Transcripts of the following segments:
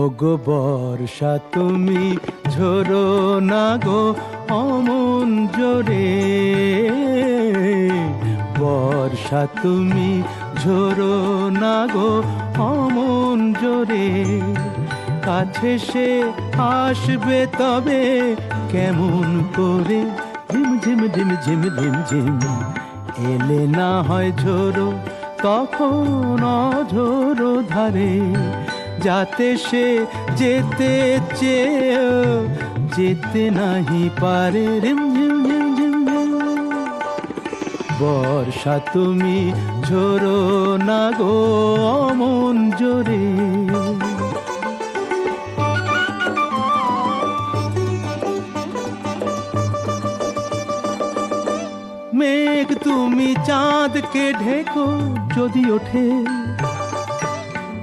ওগো বর্ষা তুমি ঝরো না গো অমন জোরে, বর্ষা তুমি ঝরো না গো অমন জোরে, কাছে সে আসবে তবে কেমন করে, ঝিম ঝিম ঝিম ঝিম ঝিম ঝিম, এলে না হয় ঝোরো তখন অঝোরো ধারে, যাতে সে যেতে চেয়েও যেতে নাহি পারে, রিম ঝিম ঝিম ঝিম ঝিম। বর্ষা তুমি ঝোরো না গো অমন জোরে। মেঘ তুমি চাঁদকে ঢেকো যদি ওঠে,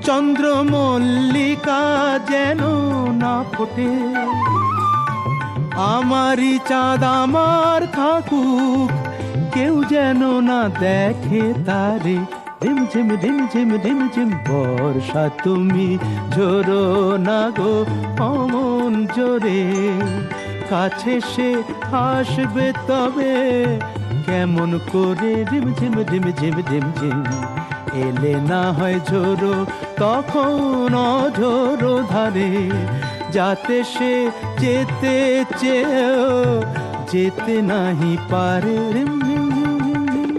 চন্দ্র মল্লিকা যেন না ফোটে, আমারই চাঁদ আমার থাকুক কেউ যেন না দেখে তারে, ঝিম ঝিম ঝিম ঝিম ঝিম ঝিম। বর্ষা তুমি ঝোরো না গো অমন জোরে, কাছে সে আসবে তবে কেমন করে, ঝিম ঝিম ঝিম ঝিম ঝিম ঝিম, এলে না হয় ঝোরো তখন অঝোরো ধারে, যাতে সে যেতে চেয়েও যেতে নাহি পারে, রিম ঝিম ঝিম ঝিম ঝিম।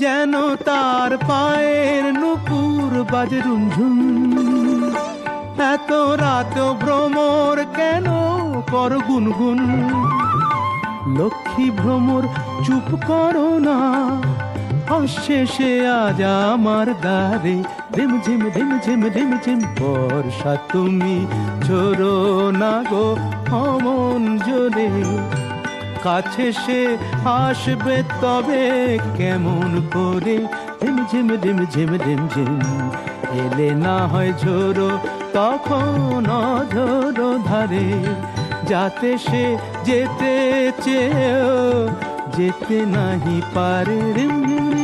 যেন তার পায়ের নুপুর বাজে রুনঝুন, এত রাত ভ্রমর কেন কর গুনগুন, লক্ষ্মী ভ্রমর চুপ করো না, আসছে সে আজ আমার দ্বারে, রিম ঝিম রিম ঝিম রিম ঝিম। বর্ষা তুমি ঝোরো না গো অমন জোরে, কাছে সে আসবে তবে কেমন করে, ঝিম ঝিম ঝিম ঝিম ঝিম ঝিম, এলে না হয় ঝোরো তখন অঝোরো ধারে, যাতে সে যেতে চেয়েও যেতে নাহি পারে, রিম ঝিম।